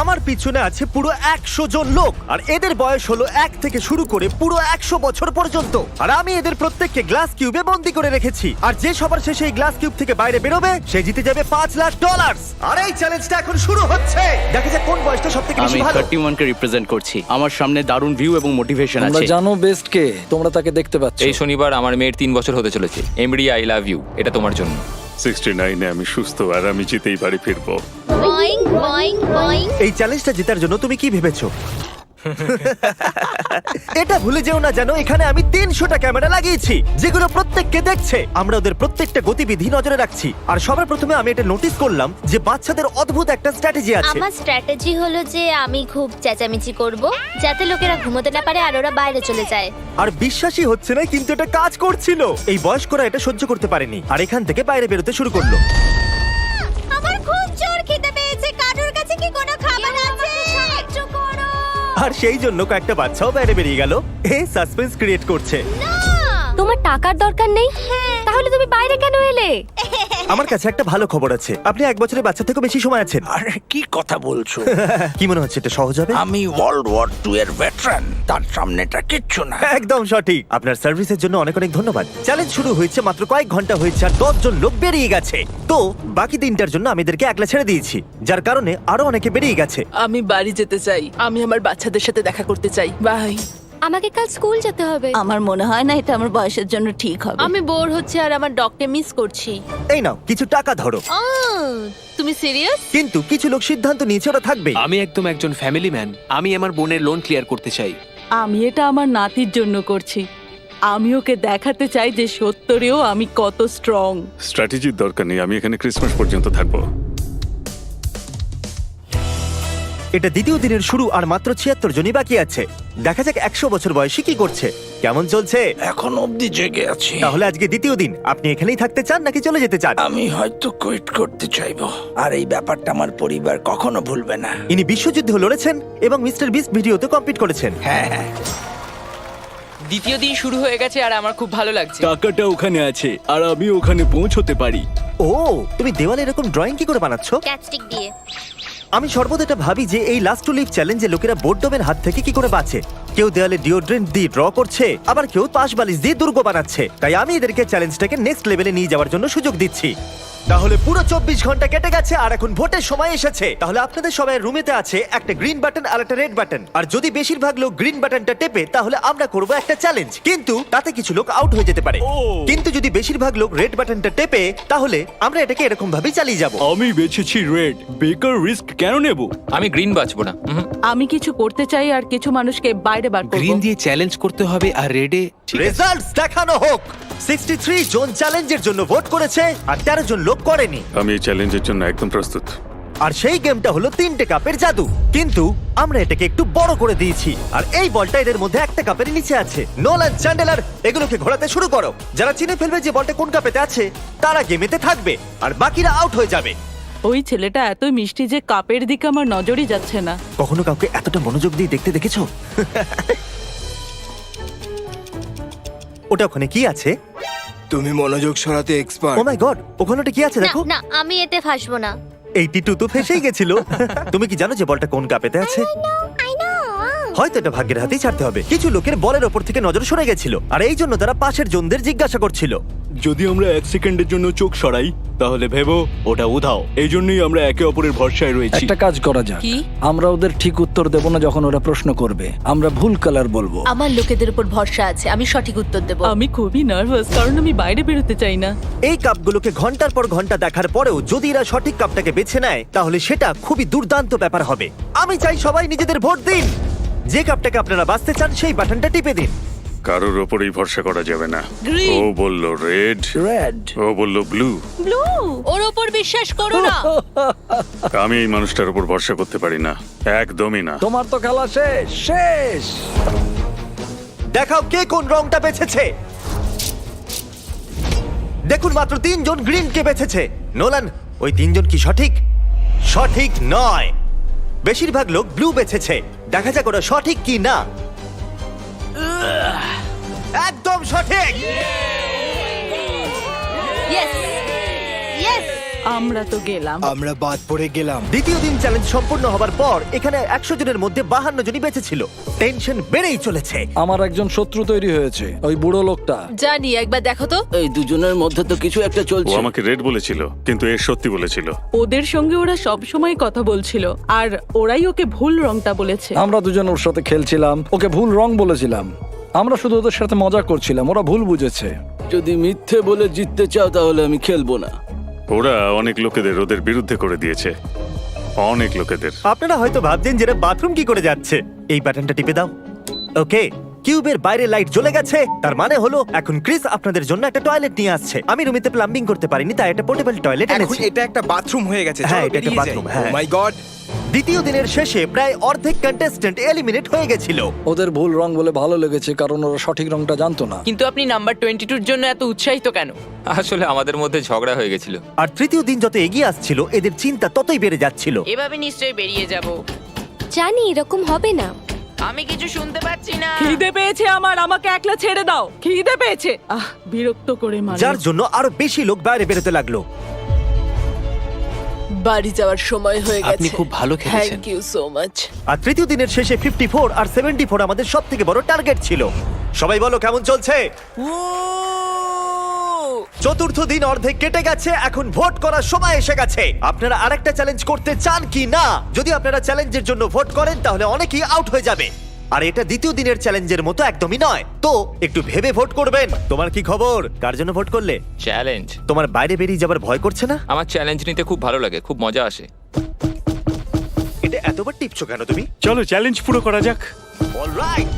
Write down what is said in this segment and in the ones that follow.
আমার পিছনে আছে পুরো 100 জন লোক, আর এদের বয়স হলো 1 থেকে শুরু করে পুরো 100 বছর পর্যন্ত। আর আমি এদের প্রত্যেককে গ্লাস কিউবে বন্দি করে রেখেছি, আর যে সবার শেষে এই গ্লাস কিউব থেকে বাইরে বেরোবে সে জিতে যাবে $5,00,000। আর এই চ্যালেঞ্জটা এখন শুরু হচ্ছে। দেখা যাক কোন বয়সটা সবথেকে বেশি আমি ভালো। 31 কে রিপ্রেজেন্ট করছি। আমার সামনে দারুণ ভিউ এবং মোটিভেশন তোমরা আছে। জানো বেস্ট কে, তোমরা তাকে দেখতে পাচ্ছ। এই শনিবার আমার মেয়ের 3 বছর হতে চলেছে। এমরি, আই লাভ ইউ, এটা তোমার জন্য। 69-এ আমি সুস্থ আর আমি জিতেই বাড়ি ফিরবো। Boeing Boeing Boeing. এই চ্যালেঞ্জটা জেতার জন্য তুমি কি ভেবেছো? এটা ভুলে যেও না জানো এখানে আমি 300টা ক্যামেরা লাগিয়েছি যেগুলো প্রত্যেককে দেখছে। আমরা ওদের প্রত্যেকটা গতিবিধি নজরে রাখছি। আর সবার প্রথমে আমি এটা নোটিস করলাম যে বাচ্চাদের অদ্ভুত একটা স্ট্র্যাটেজি আছে। আমার স্ট্র্যাটেজি হলো যে আমি খুব চেঁচামেচি করব যাতে লোকেরা ঘুমোতে না পারে আর ওরা বাইরে চলে যায়। আর বিশ্বাসই হচ্ছে না কিন্তু এটা কাজ করছিল। এই বয়স্করা এটা সহ্য করতে পারেনি আর এখান থেকে বাইরে বেরোতে শুরু করলো। আমার খুব জোর খিদে পেয়েছে, কারোর কাছে কি কোনো খাবার আছে? সাহায্য করো। আর সেই জন্য কয়েকটা বাচ্চাও বাইরে বেরিয়ে গেল। এই সাসপেন্স ক্রিয়েট করছে। তোমার টাকার দরকার নেই, তাহলে তুমি বাইরে কেন এলে? আমার কাছে একটা ভালো খবর আছে, আপনি 1 বছরের বাচ্চা থেকে বেশি সময় আছেন। আরে কি কথা বলছো? কি মনে হচ্ছে এটা সহজ হবে? আমি ওয়ার্ল্ড ওয়ার 2 এর ভেটারান, তার সামনেটা কিচ্ছু না। একদম সঠিক। আপনার সার্ভিসের জন্য অনেক অনেক ধন্যবাদ। চ্যালেঞ্জ শুরু হয়েছে মাত্র কয়েক ঘন্টা হয়েছে আর 10 জন লোক বেরিয়ে গেছে। তো বাকি দিনটার জন্য আমি এদেরকে একলা ছেড়ে দিয়েছি, যার কারণে আরো অনেকে বেরিয়ে গেছে। আমি বাড়ি যেতে চাই, আমি আমার বাচ্চাদের সাথে দেখা করতে চাই। বাই। আমাকে কাল স্কুল যেতে হবে। আমার মনে হয় না এটা আমার বয়সের জন্য ঠিক হবে। আমি বোর হচ্ছে আর আমার ডগকে মিস করছি। এই নাও কিছু টাকা ধরো। তুমি সিরিয়াস? কিন্তু কিছু লোক সিদ্ধান্ত নিয়েছে ওরা থাকবে। আমি একদম একজন ফ্যামিলি ম্যান। আমি আমার বোনের লোন ক্লিয়ার করতে চাই। আমি এটা আমার নাতির জন্য করছি। আমি ওকে দেখাতে চাই যে সত্যিও আমি কত স্ট্রং। স্ট্র্যাটেজির দরকার নেই, আমি এখানে ক্রিসমাস পর্যন্ত থাকবো। এটা দ্বিতীয় দিনের শুরু আর মাত্র 76 জনই বাকি আছে। দেখা যাক 100 বছর বয়সী কি করছে। কেমন চলছে? এখন অবধি জেগে আছি। তাহলে আজকে দ্বিতীয় দিন, আপনি এখানেই থাকতে চান নাকি চলে যেতে চান? আমি হয়তো কুইট করতে চাইবো, আর এই ব্যাপারটা আমার পরিবার কখনো ভুলবে না। ইনি বিশ্বযুদ্ধে লড়েছেন এবং মিস্টার বিস্ট ভিডিওতে কম্পিট করেছেন। হ্যাঁ হ্যাঁ। দ্বিতীয় দিন শুরু হয়ে গেছে আর আমার খুব ভালো লাগছে। টাকাটা ওখানে আছে আর আমি ওখানে পৌঁছতে পারি। ও, তুমি দেওয়ালে এরকম ড্রয়িং কি করে বানাচ্ছো? ক্যাটস্টিক দিয়ে। আমি সর্বদা এটা ভাবি যে এই লাস্ট টু লিভ চ্যালেঞ্জে লোকেরা বোর্ডডমের হাত থেকে কি করে বাঁচে। কেউ দেওয়ালে ডিওড্রেন্ট দিয়ে ড্র করছে, আবার কেউ পাশ বালিশ দিয়ে দুর্গ বানাচ্ছে। তাই আমি এদেরকে চ্যালেঞ্জটাকে নেক্সট লেভেলে নিয়ে যাওয়ার জন্য সুযোগ দিচ্ছি। তাহলে পুরো 24 ঘন্টা কেটে গেছে আর এখন ভোটের সময় এসেছে। তাহলে আপনাদের সবাই রুমেতে আছে একটা গ্রিন বাটন আর একটা রেড বাটন। আর যদি বেশিরভাগ লোক গ্রিন বাটনটা টেপে তাহলে আমরা করব একটা চ্যালেঞ্জ, কিন্তু তাতে কিছু লোক আউট হয়ে যেতে পারে। কিন্তু যদি বেশিরভাগ লোক রেড বাটনটা টেপে তাহলে আমরা এটাকে এরকম ভাবেই চালিয়ে যাব। আমি বেছেছি রেড। বেকার রিস্ক কেন নেব? আমি গ্রিন বাঁচবো না। আমি কিছু করতে চাই আর কিছু মানুষকে বাইরে বার করব। গ্রিন দিয়ে চ্যালেঞ্জ করতে হবে আর রেডে রেজাল্টস দেখানো হোক। 63 জন চ্যালেঞ্জের জন্য ভোট করেছে আর 13 জন লোক করেনি। আমি এই চ্যালেঞ্জের জন্য একদম প্রস্তুত। আর সেই গেমটা হলো 3টে কাপের জাদু, কিন্তু আমরা এটাকে একটু বড় করে দিয়েছি। আর এই বলটা এদের মধ্যে একটা কাপের নিচে আছে। নোলান, চ্যান্ডেলার, এগুলোকে ঘোরাতে শুরু করো। যারা চিনে ফেলবে যে বলটা কোন কাপেতে আছে তারা গেমেতে থাকবে আর বাকিরা আউট হয়ে যাবে। ওই ছেলেটা এত মিষ্টি যে কাপের দিকে আমার নজরই যাচ্ছে না। কখনো কাউকে এতটা মনোযোগ দিয়ে দেখতে দেখেছো? ওটা ওখানে কি আছে? তুমি মনোযোগ সরাতে এক্সপার্ট। ও মাই গড, ওখানে ওটা কি আছে না দেখো। না, আমি এতে ফাঁসবো না। এই টিটু তো ফেসেই গেছিল। তুমি কি জানো যে বলটা কোন কাপেতে আছে? হয়তো এটা ভাগ্যের হাতেই ছাড়তে হবে। কিছু লোকের বলের ওপর থেকে নজর সরে গেছিল আর এই জন্য তারা পাশের জনদের জিজ্ঞাসা করছিল। যদি আমরা 1 সেকেন্ডের জন্য চোখ সরাই তাহলে ভেবো ওটা উধাও। এই জন্যই আমরা একে অপরের ভরসায় রয়েছি। একটা কাজ করা যাক, কি? আমরা ওদের ঠিক উত্তর দেব না যখন ওরা প্রশ্ন করবে। আমরা ভুল কালার বলবো। আমার লোকেদের উপর ভরসা আছে, আমি সঠিক উত্তর দেব। আমি খুবই নার্ভাস কারণ আমি বাইরে বেরোতে চাই না। এই কাপগুলোকে ঘন্টার পর ঘন্টা দেখার পরেও যদি এরা সঠিক কাপটাকে বেছে নেয় তাহলে সেটা খুবই দুর্দান্ত ব্যাপার হবে। আমি চাই সবাই নিজেদের ভোট দিন। যে কাপটাকে আপনারা বাঁচতে চান সেই বাটনটা টিপে দিন। কারোর ওপরেই ভরসা করা যাবে না। Green. ও বলল রেড, রেড। ও বলল ব্লু। ব্লু, ওর ওপর বিশ্বাস করো না। আমি এই মানুষটার উপর ভরসা করতে পারি না, একদমই না। তোমার তো খেলা শেষ শেষ। দেখাও কে কোন রংটা বেছেছে। দেখুন মাত্র 3 জন গ্রিনকে বেছেছে। নোলান, ওই 3 জন কি সঠিক? সঠিক নয়। বেশিরভাগ লোক ব্লু বেছেছে। দেখা যাক ওরা সঠিক কি না। একদম সঠিক। Yes yes. আমরা তো গেলাম। আমরা বাদ পড়ে গেলাম। দ্বিতীয় দিন চ্যালেঞ্জ সম্পূর্ণ হবার পর এখানে 100 জনের মধ্যে 52 জনই বেঁচে ছিল। টেনশন বেড়েই চলেছে। আমার একজন শত্রু তৈরি হয়েছে, ওই বুড়ো লোকটা। জানি, একবার দেখো তো। এই দুজনের মধ্যে তো কিছু একটা ও চলছে। আমাকে রেড বলেছিল, কিন্তু এ সত্যি বলেছিল। ওদের সঙ্গে ওরা সব সময় কথা বলছিল, আর ওরাই ওকে ভুল রংটা বলেছে। আমরা দুজন ওর সাথে খেলছিলাম, ওকে ভুল রং বলেছিলাম। আমরা শুধু ওদের সাথে মজা করছিলাম, ওরা ভুল বুঝেছে। যদি মিথ্যে বলে জিততে চাও তাহলে আমি খেলবো না। ওরা অনেক লোকেদের ওদের বিরুদ্ধে করে দিয়েছে, অনেক লোকেদের। আপনারা হয়তো ভাবছেন যে এরা বাথরুম কি করে যাচ্ছে। এই বাটনটা টিপে দাও। ওকে, কিউবের বাইরে লাইট জ্বলে গেছে, তার মানে হলো এখন ক্রিস আপনাদের জন্য একটা টয়লেট নিয়ে আসছে। আমি রুমেতে প্লাম্বিং করতে পারিনি, তাই একটা পোর্টেবল টয়লেট এখন এনেছি। এটা একটা বাথরুম হয়ে গেছে। হ্যাঁ, চলো এটা একটা বেরিয়ে যাই। বাথরুম, হ্যাঁ। Oh my God! দ্বিতীয় দিনের শেষে প্রায় অর্ধেক কন্টেস্ট্যান্ট এলিমিনেট হয়ে গেছিল। ওদের ভুল রং বলে ভালো লেগেছে, কারণ ওরা সঠিক রংটা জানতো না। কিন্তু আপনি নাম্বার 22 এর জন্য এত উৎসাহিত কেন? আসলে আমাদের মধ্যে ঝগড়া হয়ে গেছিল। আর তৃতীয় দিন যত এগিয়ে আসছিল এদের চিন্তা ততই বেড়ে যাচ্ছিল। এভাবে নিশ্চয়ই বেরিয়ে যাব। জানি এরকম হবে না। আমি কিছু শুনতে পাচ্ছি না। খিদে পেয়েছে আমার, আমাকে একলা ছেড়ে দাও। খিদে পেয়েছে। বিরক্ত করে মানুষ। যার জন্য আরো বেশি লোক বাইরে বেরোতে লাগলো। বাড়ি যাওয়ার সময় হয়ে গেছে। আপনি খুব ভালো খেলেছেন। Thank you so much. আর তৃতীয় দিনের শেষে 54 আর 74 আমাদের সব থেকে বড় টার্গেট ছিল। সবাই বলো কেমন চলছে? চতুর্থ দিন অর্ধেক কেটে গেছে, এখন ভোট করার সময় এসে গেছে। আপনারা আরেকটা চ্যালেঞ্জ করতে চান কি না? যদি আপনারা চ্যালেঞ্জের জন্য ভোট করেন তাহলে অনেকেই আউট হয়ে যাবে। আর এটা দ্বিতীয় দিনের চ্যালেঞ্জের মতো একদমই নয়, তো একটু ভেবে ভোট করবেন। তোমার কি খবর? কার জন্য ভোট করলে? চ্যালেঞ্জ? তোমার বাইরে বেরিয়ে যাবার ভয় করছে না? আমার চ্যালেঞ্জ নিতে খুব ভালো লাগে, খুব মজা আসে। এটা এতবার টিপছো কেন তুমি? চলো চ্যালেঞ্জ পুরো করা যাক। অলরাইট।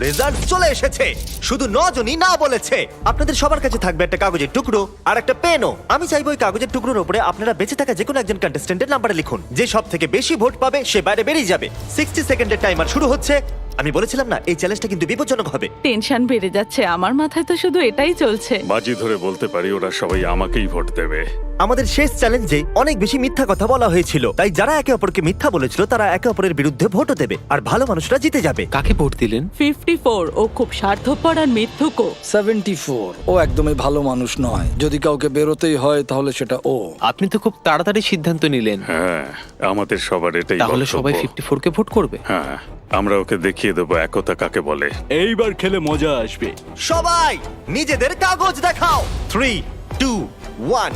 রেজাল্ট চলে এসেছে। শুধু 9 জনই না বলেছে। আপনাদের সবার কাছে থাকবে একটা কাগজের টুকরো আর একটা পেনও। আমি চাইবো ওই কাগজের টুকরোর উপরে আপনারা বেঁচে থাকা যে কোনো একজন কন্টেস্ট্যান্টের নাম্বার লিখুন। যে সব থেকে বেশি ভোট পাবে সে বাইরে বেরিয়ে যাবে। 60 সেকেন্ডের টাইমার শুরু হচ্ছে। আমি বলেছিলাম না এই চ্যালেঞ্জটা কিন্তু বিপজ্জনক হবে। টেনশন বেড়ে যাচ্ছে, আমার মাথায় তো শুধু এটাই চলছে। বাজি ধরে বলতে পারি ওরা সবাই আমাকেই ভোট দেবে। আমাদের শেষ চ্যালেঞ্জে অনেক বেশি মিথ্যা কথা বলা হয়েছিল, তাই যারা একে অপরকে মিথ্যা বলেছিল তারা একে অপরের বিরুদ্ধে ভোটও দেবে, আর ভালো মানুষরা জিতে যাবে। কাকে ভোট দিলেন? 54 ও খুব স্বার্থপর আর মিথ্যুকও। 74 ও একদমই ভালো মানুষ নয়। যদি কাউকে বেরোতেই হয় তাহলে সেটা ও। আপনি তো খুব তাড়াতাড়ি সিদ্ধান্ত নিলেন। হ্যাঁ, আমাদের সবার এটাই তাহলে বক্তব্য। সবাই 54 কে ভোট করবে? হ্যাঁ, আমরা ওকে দেখিয়ে দেবো একতা কাকে বলে। এইবার খেলে মজা আসবে। সবাই নিজেদের কাগজ দেখাও। 3, 2, 1।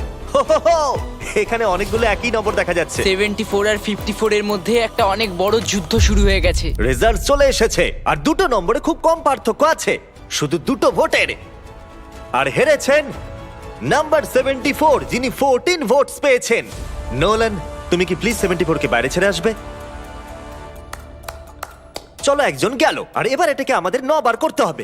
এখানে অনেকগুলো একই নম্বর দেখা যাচ্ছে। 74 আর 54 এর মধ্যে একটা অনেক বড় যুদ্ধ শুরু হয়ে গেছে। রেজাল্ট চলে এসেছে, আর দুটো নম্বরে খুব কম পার্থক্য আছে, শুধু দুটো ভোটের। আর হেরেছেন নাম্বার 74, যিনি 14 ভোটস পেয়েছেন। নোলান, তুমি কি প্লিজ 74 কে বাইরে ছেড়ে আসবে? চলো, একজন গেল, আর এবার এটাকে আমাদের 9 বার করতে হবে।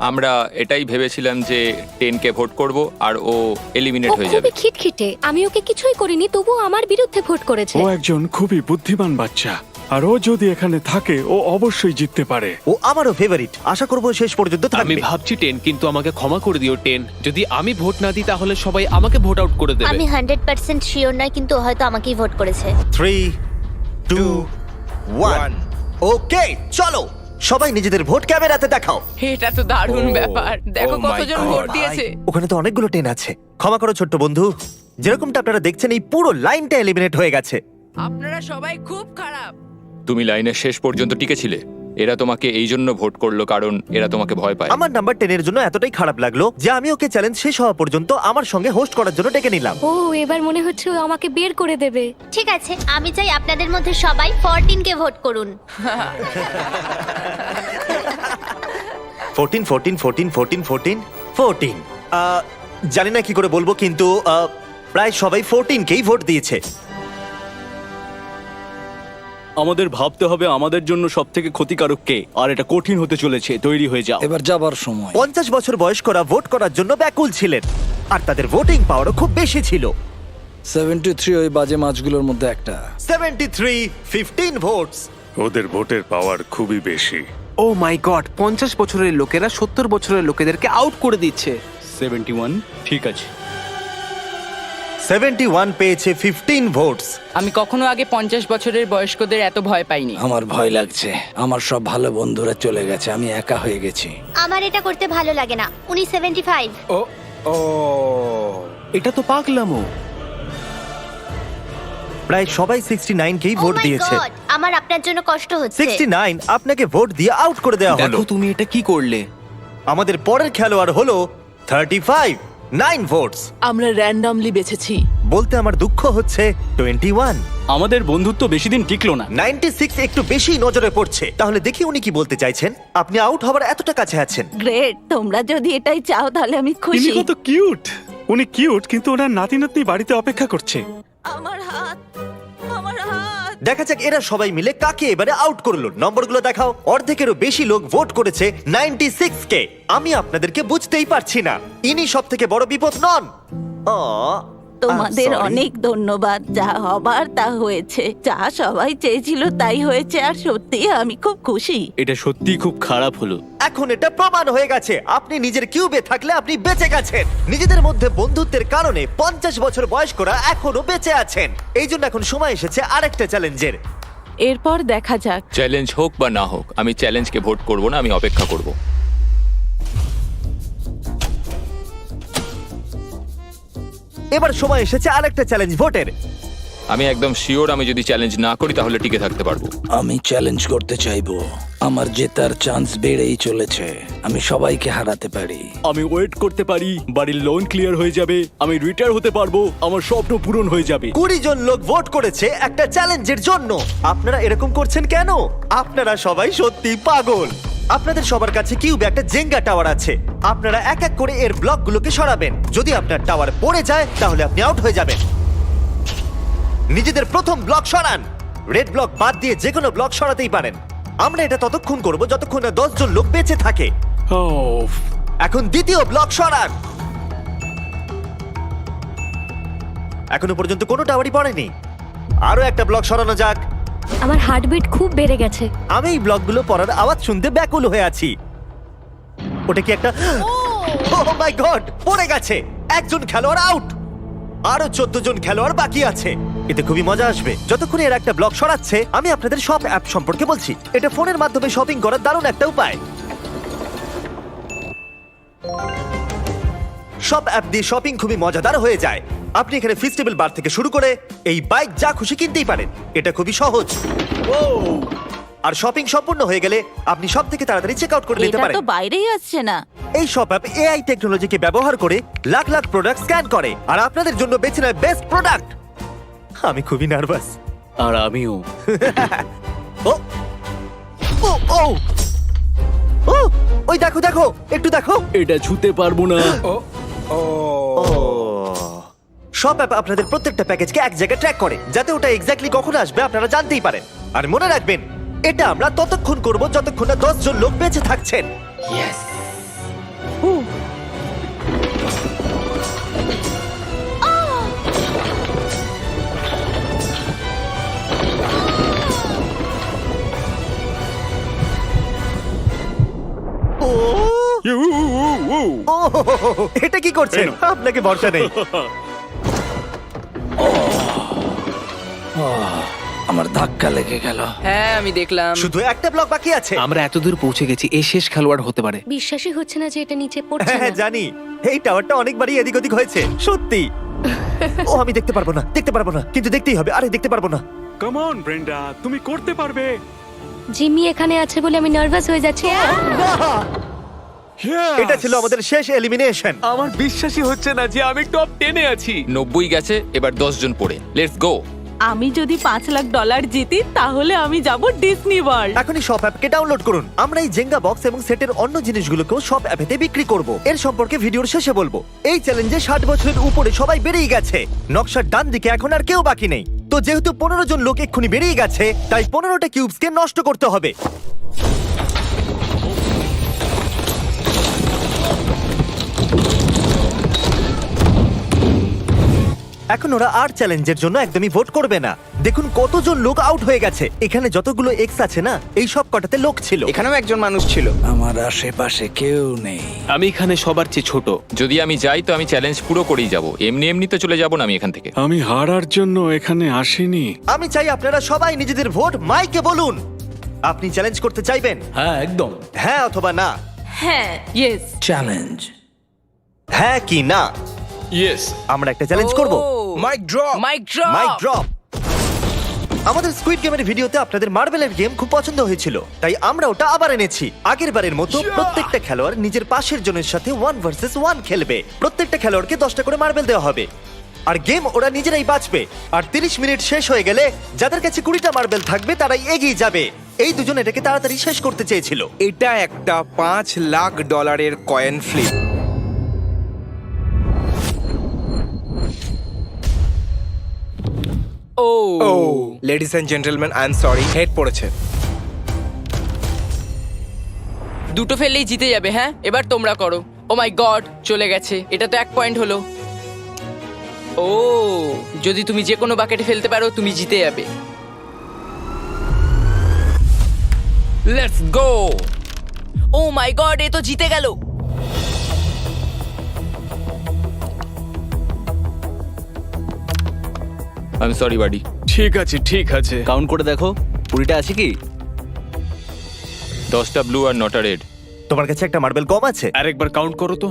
আমরা এটাই ভেবেছিলাম যে 10 কে ভোট করব আর ও এলিমিনেট ও হয়ে যাবে। খুবই খিটখিটে। আমি ওকে কিছুই করিনি, তবুও আমার বিরুদ্ধে ভোট করেছে। ও একজন খুবই বুদ্ধিমান বাচ্চা, আর ও যদি এখানে থাকে ও অবশ্যই জিততে পারে। ও আমারও ফেভারিট, আশা করবো শেষ পর্যন্ত আমি থাকবে। ভাবছি 10, কিন্তু আমাকে ক্ষমা করে দিও 10। যদি আমি ভোট না দিই তাহলে সবাই আমাকে ভোট আউট করে দেবে। আমি 100% শিওর নয়, কিন্তু ও হয়তো আমাকেই ভোট করেছে। 3, 2, 1। ওকে, চলো সবাই নিজেদের ভোট ক্যামেরাতে দেখাও। এটা তো দারুণ ব্যাপার। দেখো Oh my কতজন God. ভোট দিয়েছে। ওখানে তো অনেকগুলো টেন আছে। ক্ষমা করো ছোট্ট বন্ধু, যেরকমটা আপনারা দেখছেন এই পুরো লাইনটা এলিমিনেট হয়ে গেছে। আপনারা সবাই খুব খারাপ। তুমি লাইনের শেষ পর্যন্ত টিকেছিলে। এরা তোমাকে এই জন্য ভোট করলো কারণ এরা তোমাকে ভয় পায়। আমার নাম্বার 10 এর জন্য এতটাই খারাপ লাগলো যে আমি ওকে চ্যালেঞ্জ শেষ হওয়া পর্যন্ত আমার সঙ্গে হোস্ট করার জন্য ডেকে নিলাম। ও এবার মনে হচ্ছে ও আমাকে বের করে দেবে। ঠিক আছে, আমি চাই আপনাদের মধ্যে সবাই 14 কে ভোট করুন। 14, 14, 14, 14, 14, 14। জানি না কি করে বলবো, কিন্তু প্রায় সবাই 14 কেই ভোট দিয়েছে। আমাদের ভাবতে হবে আমাদের জন্য সব থেকে ক্ষতিকারক কে, আর এটা কঠিন হতে চলেছে। তৈরি হয়ে যাও। এবার যাবার সময়। 50 বছর বয়স্করা ভোট করার জন্য ব্যাকুল ছিলেন, আর তাদের ভোটিং পাওয়ারও খুব বেশি ছিল। 73 ওই বাজে মাছগুলোর মধ্যে একটা। 73, 15 ভোটস। ওদের ভোটের পাওয়ার খুবই বেশি। ও মাই গড, 50 বছরের লোকেরা 70 বছরের লোকেদেরকে আউট করে দিচ্ছে। 71, ঠিক আছে। 71 পেয়েছে 15 ভোটস। আমি কখনো আগে 50 বছরের বয়স্কদের এত ভয় পাইনি। আমার ভয় লাগছে, আমার সব ভালো বন্ধুরা চলে গেছে, আমি একা হয়ে গেছি। আমার এটা করতে ভালো লাগে না। উনি 75। ও ও এটা তো পাগলামো। প্রায় সবাই 69কেই Oh ভোট my দিয়েছে। God, আমার আপনার জন্য কষ্ট হচ্ছে। 69 আপনাকে ভোট দিয়ে আউট করে দেওয়া হলো। দেখো তুমি এটা কি করলে। আমাদের পরের খেলোয়াড় হলো 35, 9 ভোটস। আমরা র্যান্ডমলি বেছেছি। বলতে আমার দুঃখ হচ্ছে 21। আমাদের বন্ধুত্ব বেশি দিন টিকলো না। 96 একটু বেশি নজরে পড়ছে। তাহলে দেখি উনি কি বলতে চাইছেন। আপনি আউট হবার এতটা কাছে আছেন। গ্রেট, তোমরা যদি এটাই চাও তাহলে আমি তিনি খুশি। কত কিউট। উনি কিউট, কিন্তু ওনার নাতি নাতনি বাড়িতে অপেক্ষা করছে। আমার হাত, আমার হাত। দেখা যাক এরা সবাই মিলে কাকে এবারে আউট করলো। নম্বরগুলো দেখাও। অর্ধেকেরও বেশি লোক ভোট করেছে 96 কে। আমি আপনাদেরকে বুঝতেই পারছি না, ইনি সব থেকে বড় বিপদ নন। তোমাদের অনেক ধন্যবাদ। যা হবার তা হয়েছে, যা সবাই চেয়েছিল তাই হয়েছে, আর সত্যি আমি খুব খুশি। এটা সত্যি খুব খারাপ হলো। এখন এটা প্রমাণ হয়ে গেছে, আপনি নিজের কিউবে থাকলে আপনি বেঁচে গেছেন। নিজেদের মধ্যে বন্ধুত্বের কারণে 50 বছর বয়স্করা এখনো বেঁচে আছেন। এই জন্য এখন সময় এসেছে আরেকটা চ্যালেঞ্জের। এরপর দেখা যাক। চ্যালেঞ্জ হোক বা না হোক, আমি চ্যালেঞ্জকে ভোট করব না, আমি অপেক্ষা করব। এবার সময় এসেছে আরেকটা চ্যালেঞ্জ ভোটের। আমি একদম শিওর আমি যদি চ্যালেঞ্জ না করি তাহলে টিকে থাকতে পারবো। আমি চ্যালেঞ্জ করতে চাইবো। আমার জেতার চান্স বেড়েই চলেছে। আমি সবাইকে হারাতে পারি। আমি ওয়েট করতে পারি, বাড়ির লোন ক্লিয়ার হয়ে যাবে, আমি রিটায়ার হতে পারবো, আমার স্বপ্ন পূরণ হয়ে যাবে। 20 জন লোক ভোট করেছে একটা চ্যালেঞ্জের জন্য। আপনারা এরকম করছেন কেন? আপনারা সবাই সত্যি পাগল। আপনাদের সবার কাছে কিউবে একটা জেঙ্গা টাওয়ার আছে। আপনারা এক এক করে এর ব্লকগুলোকে সরাবেন। যদি আপনার টাওয়ার পড়ে যায় তাহলে আপনি আউট হয়ে যাবেন। নিজেদের প্রথম ব্লক সরান। রেড ব্লক বাদ দিয়ে যে কোনো ব্লক সরাতেই পারেন। আমরা এটা ততক্ষণ করব যতক্ষণ না 10 জন লোক বেঁচে থাকে। এখন দ্বিতীয় ব্লক সরান। এখনো পর্যন্ত কোনো টাওয়ারই পড়েনি। আরো একটা ব্লক সরানো যাক। আমার হার্টবিট খুব বেড়ে গেছে। আমি এই ব্লকগুলো পড়ার আওয়াজ শুনতে ব্যাকুল হয়ে আছি। ওটা কি একটা ওহ মাই গড, পড়ে গেছে। একজন খেলোয়াড় আউট। আরো 14 জন খেলোয়াড় বাকি আছে। এতে খুবই মজা আসবে। যতক্ষণ এর একটা ব্লক সরাচ্ছে আমি আপনাদের সব অ্যাপ সম্পর্কে বলছি। এটা ফোনের মাধ্যমে শপিং করার দারুণ একটা উপায়। সব অ্যাপ দিয়ে শপিং খুবই মজাদার হয়ে যায়। আপনি এখানে ফেস্টিভ্যাল বার থেকে শুরু করে এই বাইক যা খুশি কিনতেই পারেন। এটা খুবই সহজ। আর শপিং সম্পূর্ণ হয়ে গেলে আপনি সব থেকে তাড়াতাড়ি চেক আউট করে নিতে এটা পারেন। তো বাইরেই আসছে না। এই সব অ্যাপ এআই টেকনোলজিকে ব্যবহার করে লাখ লাখ প্রোডাক্ট স্ক্যান করে আর আপনাদের জন্য বেছে নেয় বেস্ট প্রোডাক্ট। আমি খুবই নার্ভাস। আর আমিও। ও ও ও ও ওই দেখো দেখো, একটু দেখো। এটা ছুতে পারবো না। সব অ্যাপ আপনাদের প্রত্যেকটা প্যাকেজকে এক জায়গায় ট্র্যাক করে, যাতে ওটা এক্স্যাক্টলি কখন আসবে আপনারা জানতেই পারেন। আর মনে রাখবেন, এটা আমরা ততক্ষণ করব যতক্ষণ না 10 জন লোক বেঁচে থাকছেন। এটা কি করছেন? আপনাকে ভরসা নেই। আমার ধাক্কা লেগে গেল। হ্যাঁ আমি দেখলাম। শুধু একটা ব্লক বাকি আছে। আমরা এতদূর পৌঁছে গেছি, এই শেষ খেলোয়াড় হতে পারে। বিশ্বাসই হচ্ছে না যে এটা নিচে পড়ছে হ্যাঁ হ্যাঁ, না। জানি। এই টাওয়ারটা অনেকবারই এদিক ওদিক হয়েছে, সত্যি। ও আমি দেখতে পারবো না, দেখতে পারবো না, কিন্তু দেখতেই হবে। আরে দেখতে পারবো না। কাম অন ব্রেন্ডা, তুমি করতে পারবে। জিমি এখানে আছে বলে আমি নার্ভাস হয়ে যাচ্ছি। এটা ছিল আমাদের শেষ এলিমিনেশন। আমার বিশ্বাসই হচ্ছে না যে আমি টপ 10-এ আছি। 90 গেছে, এবার 10 জন পড়ে। Let's go. আমি যদি $5 লাখ জিতি তাহলে আমি যাব ডিজনি ওয়ার্ল্ড। এখনই সব অ্যাপকে ডাউনলোড করুন। আমরা এই জেঙ্গা বক্স এবং সেটের অন্য জিনিসগুলোকেও সব অ্যাপেতে বিক্রি করব। এর সম্পর্কে ভিডিওর শেষে বলবো। এই চ্যালেঞ্জে 60 বছরের উপরে সবাই বেরিয়ে গেছে। নকশার ডান দিকে এখন আর কেউ বাকি নেই। তো যেহেতু 15 জন লোক এক্ষুনি বেরিয়ে গেছে, তাই 15টা কিউবসকে নষ্ট করতে হবে। এখন ওরা আর চ্যালেঞ্জের জন্য একদমই ভোট করবে না। দেখুন কতজন লোক আউট হয়ে গেছে। এখানে যতগুলো এক্স আছে না, এই সব কটাতে লোক ছিল। এখানেও একজন মানুষ ছিল। আমার আশেপাশে কেউ নেই। আমি এখানে সবার চেয়ে ছোট। যদি আমি যাই তো আমি চ্যালেঞ্জ পুরো করেই যাব। এমনি এমনি তো চলে যাব না আমি এখান থেকে। আমি হারার জন্য এখানে আসিনি। আমি চাই আপনারা সবাই নিজেদের ভোট মাইকে বলুন। আপনি চ্যালেঞ্জ করতে চাইবেন? হ্যাঁ একদম। হ্যাঁ অথবা না? হ্যাঁ ইয়েস। চ্যালেঞ্জ। হ্যাঁ কি না? ইয়েস। আমরা একটা চ্যালেঞ্জ করব। Mic drop. Mic drop. Mic drop. আমাদের স্কুইড গেমের ভিডিওতে আপনাদের মার্বেলের গেম খুব পছন্দ হয়েছিল, তাই আমরা ওটা আবার এনেছি। আগের বারের মতো প্রত্যেকটা খেলোয়াড় নিজের পাশের জনের সাথে 1 ভার্সেস 1 খেলবে। প্রত্যেকটা খেলোয়াড়কে 10টা করে মার্বেল দেওয়া হবে, আর গেম ওরা নিজেরাই বাঁচবে। আর 30 মিনিট শেষ হয়ে গেলে যাদের কাছে 20টা মার্বেল থাকবে তারাই এগিয়ে যাবে। এই দুজন এটাকে তাড়াতাড়ি শেষ করতে চেয়েছিল। এটা একটা $5 লাখ কয়েন ফ্লিপ। ও ও ladies and gentleman, I am sorry, head পড়েছে। দুটো ফেললেই জিতে যাবে। হ্যাঁ, এবার তোমরা করো। ও মাই গড, চলে গেছে। এটা তো 1 পয়েন্ট হলো। ও, যদি তুমি যে কোনো বাকেটে ফেলতে পারো তুমি জিতে যাবে। Let's go. O my god, এ তো জিতে গেল। I am sorry buddy. ঠিক আছে ঠিক আছে। কাউন্ট করে দেখো 20টা আছে কি? 10টা ব্লু আর 9টা রেড। তোমার কাছে একটা মার্বেল কম আছে। আরেকবার কাউন্ট করো তো।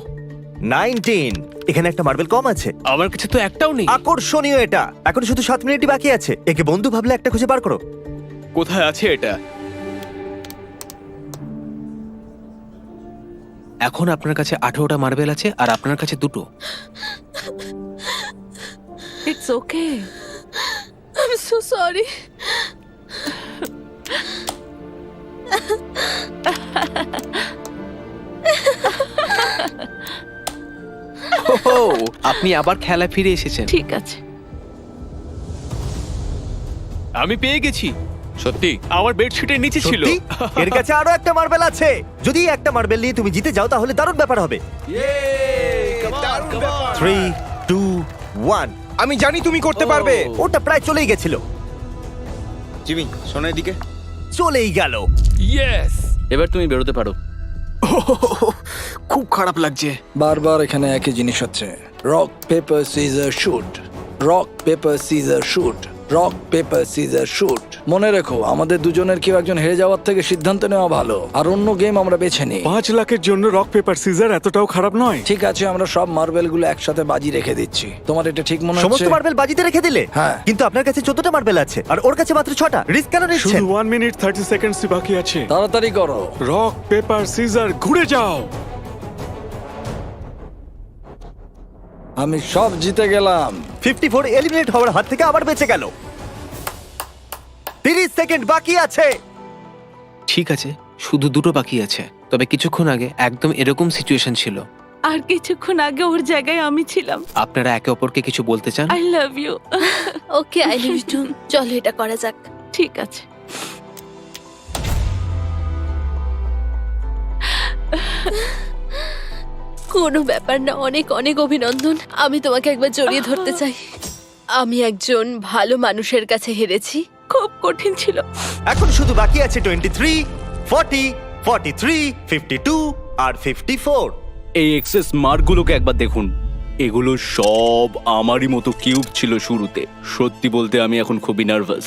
19। এখানে একটা মার্বেল কম আছে। আমার কাছে তো একটাও নেই। আকর্ষণীয় এটা। এখন শুধু 7 মিনিটই বাকি আছে। একে বন্ধু ভাবলে একটা খুঁজে বার করো। কোথায় আছে এটা? এখন আপনার কাছে 18টা মার্বেল আছে আর আপনার কাছে 2টো। It's okay. I am so sorry. ও, আপনি আবার খেলায় ফিরে এসেছেন। ঠিক আছে। আমি পেয়ে গেছি। সত্যি? আমার বেডশিটের নিচে ছিল। সত্যি? এর কাছে আরো একটা মার্বেল আছে। যদি এই একটা মার্বেল নিয়ে তুমি জিতে যাও তাহলে দারুণ ব্যাপার হবে। 3, 2, 1। আমি জানি তুমি করতে পারবে। ওটা প্রায় চলেই গেছিল। জিমি, শোনো এদিকে। চলেই গেল। ইয়েস। এবার তুমি বেরোতে পারো। খুব খারাপ লাগছে। বারবার এখানে একই জিনিস হচ্ছে। Rock paper scissor shoot, rock paper scissor shoot, rock paper scissor shoot. মনে রেখো, আমাদের দুজনের কেউ একজন হেরে যাওয়ার থেকে সিদ্ধান্ত নেওয়া ভালো। আর অন্য গেম আমরা বেছে নিই। 5 লাখের জন্য রক পেপার সিজার এতটাও খারাপ নয়। ঠিক আছে, আমরা সব মার্বেল গুলো একসাথে বাজি রেখে দিচ্ছি। তোমার এটা ঠিক মনে সমস্ত হচ্ছে? মার্বেল বাজিতে রেখে দিলে? হ্যাঁ। কিন্তু আপনার কাছে 14টা মার্বেল আছে আর ওর কাছে মাত্র 6টা। রিস্ক কেন নিচ্ছেন? শুধু 1 মিনিট 30 সেকেন্ডস বাকি আছে। তাড়াতাড়ি করো। রক পেপার সিজার ঘুরে যাও। আমি সব জিতে গেলাম। 54 এলিমিনেট হওয়ার হাত থেকে আবার বেঁচে গেল। 30 সেকেন্ড বাকি আছে। ঠিক আছে, শুধু 2টো বাকি আছে। তবে কিছুক্ষণ আগে একদম এরকম সিচুয়েশন ছিল। আর কিছুক্ষণ আগে ওর জায়গায় আমি ছিলাম। আপনারা একে অপরকে কিছু বলতে চান? I love you. Okay, I love you too. চলো এটা করা যাক। ঠিক আছে। কোনো ব্যাপার না, অনেক অনেক অভিনন্দন। আমি তোমাকে একবার জড়িয়ে ধরতে চাই। আমি একজন ভালো মানুষের কাছে হেরেছি। খুব কঠিন ছিল। এখন শুধু বাকি আছে 23, 40, 43, 52 আর 54। এই এক্সেস মার্কগুলোকে একবার দেখুন। এগুলো সব আমারই মতো কিউব ছিল শুরুতে। সত্যি বলতে আমি এখন খুবই নার্ভাস।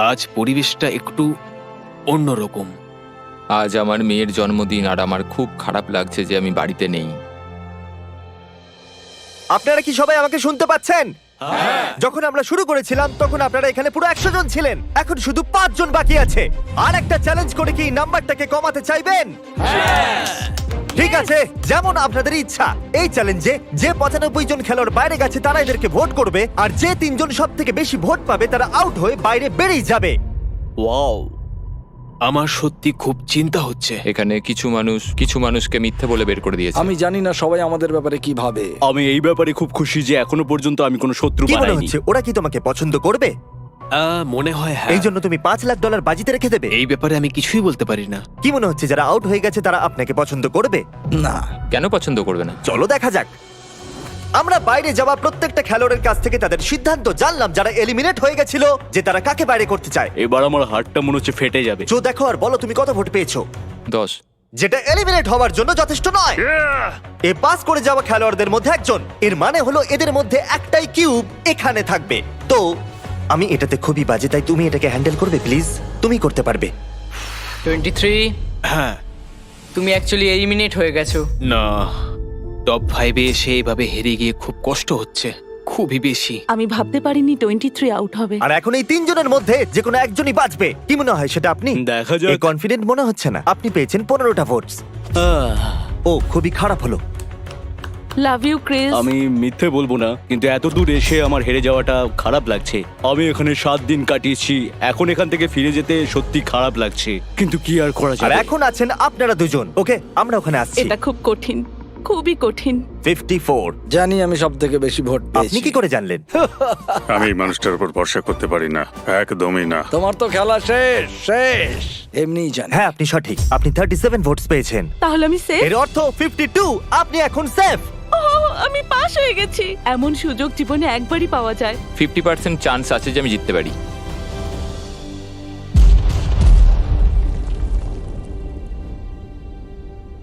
আজ পরিবেশটা একটু অন্যরকম। আজ আমার মেয়ের জন্মদিন আর আমার খুব খারাপ লাগছে যে আমি বাড়িতে নেই। আপনারা কি সবাই আমাকে শুনতে পাচ্ছেন? যখন আমরা শুরু করেছিলাম তখন আপনারা এখানে পুরো 100 জন ছিলেন। এখন শুধু 5 জন বাকি আছে। আর একটা চ্যালেঞ্জ করে কি নাম্বারটাকে কমাতে চাইবেন? ঠিক আছে, যেমন আপনাদের ইচ্ছা। এই চ্যালেঞ্জে যে 95 জন খেলোয়াড় বাইরে গেছে তারা এদেরকে ভোট করবে, আর যে 3 জন সব থেকে বেশি ভোট পাবে তারা আউট হয়ে বাইরে বেরিয়ে যাবে। ওয়াও, আমার সত্যি খুব চিন্তা হচ্ছে। এখানে কিছু মানুষকে মিথ্যে বলে বের করে দিয়েছে। আমি জানি না সবাই আমাদের ব্যাপারে কি ভাবে। আমি এই ব্যাপারে খুব খুশি যে এখনো পর্যন্ত আমি কোনো শত্রু কি মনে বানাইনি। হচ্ছে ওরা কি তোমাকে পছন্দ করবে? মনে হয় হ্যাঁ। এই জন্য তুমি $5 লাখ বাজিতে রেখে দেবে? এই ব্যাপারে আমি কিছুই বলতে পারি না। কি মনে হচ্ছে যারা আউট হয়ে গেছে তারা আপনাকে পছন্দ করবে? না। কেন পছন্দ করবে না? চলো দেখা যাক। আমরা বাইরে যাওয়া প্রত্যেকটা খেলোয়াড়ের কাছ থেকে তাদের সিদ্ধান্ত জানলাম যারা এলিমিনেট হয়ে গেছিল, যে তারা কাকে বাইরে করতে চায়। এবার আমার হার্টটা মনে হচ্ছে ফেটে যাবে। জো দেখো আর বলো তুমি কত ভোট পেয়েছো। 10। যেটা এলিমিনেট হওয়ার জন্য যথেষ্ট নয়। এ পাস করে যাওয়া খেলোয়াড়দের মধ্যে একজন। এর মানে হলো এদের মধ্যে একটাই কিউব এখানে থাকবে। তো আমি এটাতে খুবই বাজে, তাই তুমি এটাকে হ্যান্ডেল করবে প্লিজ। তুমি করতে পারবে। 23, হ্যাঁ, তুমি অ্যাকচুয়ালি এলিমিনেট হয়ে গেছো। না, টপ 5-এ এসে এভাবে হেরে গিয়ে খুব কষ্ট হচ্ছে, খুবই বেশি। আমি ভাবতে পারিনি 23 আউট হবে। আর এখন এই তিনজনের মধ্যে যে কোনো একজনই বাঁচবে। কি মনে হয় সেটা আপনি? দেখা যাক। এই কনফিডেন্ট মনে হচ্ছে না। আপনি পেয়েছেন 15টা ভোটস। ও খুবই খারাপ হলো। Love you Chris. আমি মিথ্যে বলবো না, কিন্তু এত দূর এসে আমার হেরে যাওয়াটা খারাপ লাগছে। আমি এখানে 7 দিন কাটিয়েছি, এখন এখান থেকে ফিরে যেতে সত্যি খারাপ লাগছে, কিন্তু কি আর করা আর যাবে। এখন আছেন আপনারা দুজন। ওকে, আমরা ওখানে আসছি। এটা খুব কঠিন, খুবই কঠিন। 54। জানি আমি সব থেকে বেশি ভোট আপনি পেয়েছি। কি করে জানলেন? আমি এই মানুষটার উপর ভরসা করতে পারি না, একদমই না। তোমার তো খেলা শেষ শেষ এমনিই জানি। হ্যাঁ, আপনি সঠিক। আপনি 37 ভোটস পেয়েছেন। তাহলে আমি সেফ। এর অর্থ 52। আপনি এখন সেফ। আমি পাস হয়ে গেছি। এমন সুযোগ জীবনে একবারই পাওয়া যায়। 50% চান্স আছে যে আমি জিততে পারি।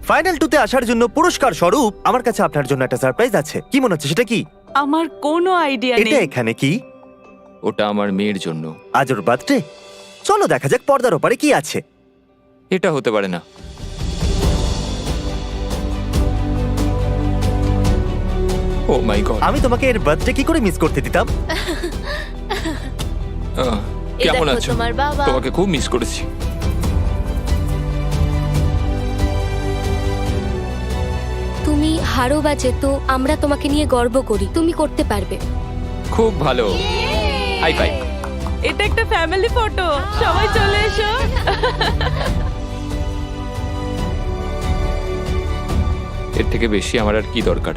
ফাইনাল 2-তে আসার জন্য পুরস্কার স্বরূপ আমার কাছে আপনার জন্য একটা সারপ্রাইজ আছে। কি মনে হচ্ছে সেটা কি? আমার কোনো আইডিয়া এটা নেই। এখানে কি? ওটা আমার মেয়ের জন্য। আজ ওর বার্থডে। চলো দেখা যাক পর্দার ওপারে কি আছে। এটা হতে পারে না। ও মাই গড, আমি তোমাকে এর বার্থডে কি করে মিস করতে দিতাম? কেমন দেখো আছো? তোমার বাবা। তোমাকে খুব মিস করেছি। তুমি হারো বা জেতো, আমরা তোমাকে নিয়ে গর্ব করি। তুমি করতে পারবে। খুব ভালো। High five. এটা একটা ফ্যামিলি ফটো। সবাই চলে এসো। এর থেকে বেশি আমার আর কি দরকার?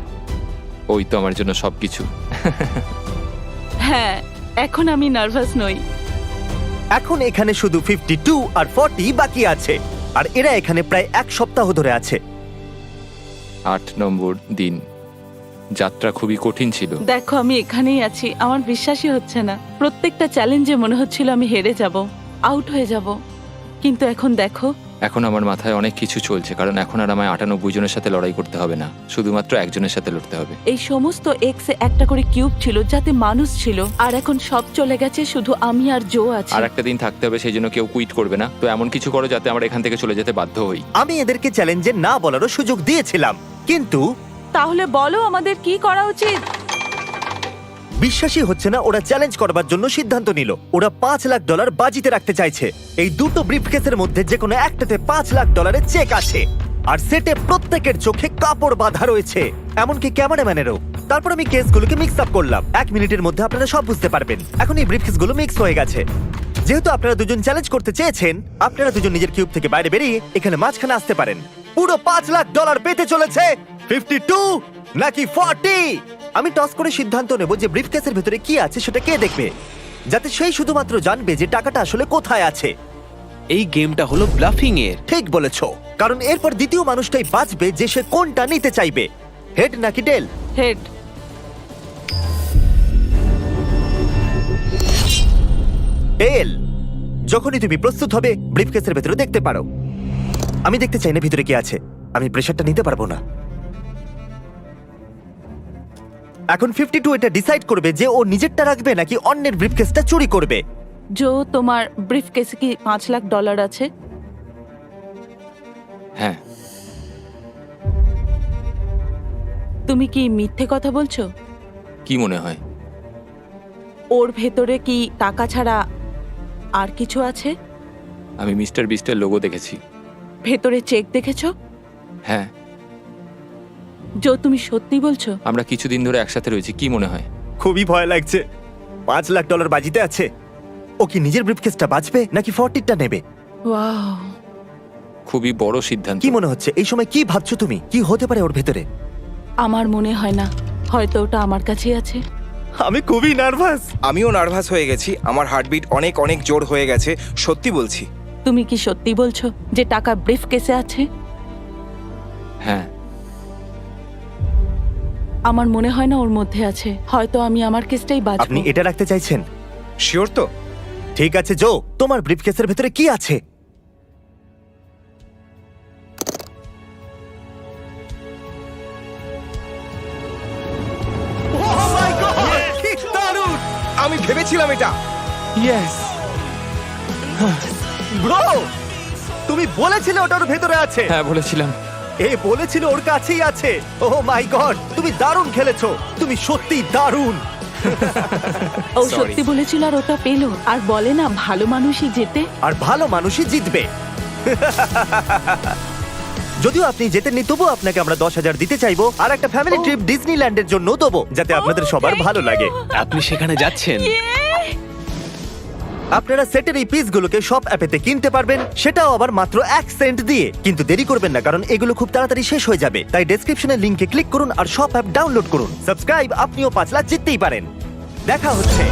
ওই তো আমার জন্য সবকিছু। হ্যাঁ, এখন আমি নার্ভাস নই। এখন এখানে শুধু 52 আর 40 বাকি আছে। আর এরা এখানে প্রায় 1 সপ্তাহ ধরে আছে। 8 নম্বর দিন। যাত্রা খুবই কঠিন ছিল। দেখো, আমি এখানেই আছি। আমার বিশ্বাসই হচ্ছে না। প্রত্যেকটা চ্যালেঞ্জে মনে হচ্ছিল আমি হেরে যাব, আউট হয়ে যাব। কিন্তু এখন দেখো, এখন আমার মাথায় অনেক কিছু চলছে, কারণ এখন আর আমায় 98 জনের সাথে লড়াই করতে হবে না, শুধুমাত্র একজনের সাথে লড়তে হবে। এই সমস্ত এক্সে একটা করে কিউব ছিল যাতে মানুষ ছিল। আর এখন সব চলে গেছে, শুধু আমি আর জো আছি। আর একটা দিন থাকতে হবে, সেই জন্য কেউ কুইট করবে না। তো এমন কিছু করো যাতে আমরা এখান থেকে চলে যেতে বাধ্য হই। আমি এদেরকে চ্যালেঞ্জে না বলারও সুযোগ দিয়েছিলাম, কিন্তু তাহলে বলো আমাদের কি করা উচিত? বিশ্বাসই হচ্ছে না ওরা চ্যালেঞ্জ করবার জন্য সিদ্ধান্ত নিল। ওরা $5 লাখ বাজিতে রাখতে চাইছে। এই দুটো ব্রিফকেসের মধ্যে যে কোনো একটাতে $5 লাখ চেক আছে। আর সেটে প্রত্যেকের চোখে কাপড় বাঁধা রয়েছে, এমনকি ক্যামেরাম্যানেরও। তারপর আমি কেসগুলোকে মিক্স আপ করলাম। 1 মিনিটের মধ্যে আপনারা সব বুঝতে পারবেন। এখন এই ব্রিফকেসগুলো মিক্স হয়ে গেছে। যেহেতু আপনারা দুজন চ্যালেঞ্জ করতে চেয়েছেন, আপনারা দুজন নিজের কিউব থেকে বাইরে বেরিয়ে এখানে মাঝখানে আসতে পারেন। পুরো $5 লাখ পেতে চলেছে 52 নাকি 40। আমি টস করে সিদ্ধান্ত নেব যে ব্রিফকেসের ভেতরে কি আছে সেটা কে দেখবে, যাতে সেই শুধুমাত্র জানবে যে টাকাটা আসলে কোথায় আছে। এই গেমটা হলো ব্লাফিং এর। ঠিক বলেছো, কারণ এরপর দ্বিতীয় মানুষটাই বাঁচবে যে সে কোনটা নিতে চাইবে, হেড নাকি টেল। হেড। টেল। যখনই তুমি প্রস্তুত হবে ব্রিফকেসের ভেতরে দেখতে পারো। আমি দেখতে চাই না ভিতরে কি আছে, আমি প্রেশারটা নিতে পারবো না। এখন 52 এটা ডিসাইড করবে যে ও নিজেরটা রাখবে নাকি অন্যের ব্রিফকেসটা চুরি করবে। জো, তোমার ব্রিফকেসে কি $5 লাখ আছে? হ্যাঁ। তুমি কি মিথ্যে কথা বলছো? কি মনে হয়? ওর ভেতরে কি টাকা ছাড়া আর কিছু আছে? আমি মিস্টার বিস্টের লোগো দেখেছি। ভেতরে চেক দেখেছো? হ্যাঁ। জো, তুমি সত্যি বলছো? আমরা কিছুদিন ধরে একসাথে রয়েছি, কি মনে হয়? খুবই ভয় লাগছে। $5 লাখ বাজিতে আছে। ও কি নিজের ব্রিফকেসটা বাঁচবে নাকি 40টা নেবে? ওয়াও, খুবই বড় সিদ্ধান্ত। কি মনে হচ্ছে এই সময়? কি ভাবছো তুমি? কি হতে পারে ওর ভেতরে? আমার মনে হয় না। হয়তো ওটা আমার কাছেই আছে। আমি খুবই নার্ভাস। আমিও নার্ভাস হয়ে গেছি, আমার হার্টবিট অনেক অনেক জোর হয়ে গেছে, সত্যি বলছি। তুমি কি সত্যি বলছো যে টাকা ব্রিফকেসে আছে? হ্যাঁ। আমার মনে হয় না ওর মধ্যে আছে। হয়তো আমি আমার কেসটাই বাঁচবো। আপনি এটা রাখতে চাইছেন? শিওর তো? ঠিক আছে জো, তোমার ব্রিফকেসের ভেতরে কি আছে? আমি ভেবেছিলাম এটা। ইয়েস। ব্রো, তুমি বলেছিলে ওটার ভেতরে আছে। হ্যাঁ বলেছিলাম। এ বলেছিল ওর কাছেই আছে। ও মাই গড, তুমি দারুণ খেলেছো, তুমি সত্যি দারুণ। ও সত্যি বলেছিল আর ওটা পেলো। আর বলে না ভালো মানুষই জেতে। আর ভালো মানুষই জিতবে। যদিও আপনি জেতেননি, তবুও আপনাকে আমরা 10,000 দিতে চাইবো আর একটা ফ্যামিলি ট্রিপ ডিজনিল্যান্ডের জন্য দেবো, যাতে আপনাদের সবার ভালো লাগে। আপনি সেখানে যাচ্ছেন? আপনারা সেটের এই পিসগুলোকে শপ অ্যাপেতে কিনতে পারবেন, সেটাও আবার মাত্র 1 সেন্ট দিয়ে। কিন্তু দেরি করবেন না, কারণ এগুলো খুব তাড়াতাড়ি শেষ হয়ে যাবে। তাই ডেসক্রিপশনের লিংকে ক্লিক করুন আর শপ অ্যাপ ডাউনলোড করুন। সাবস্ক্রাইব, আপনিও 5 লাখ জিততেই পারেন। দেখা হচ্ছে।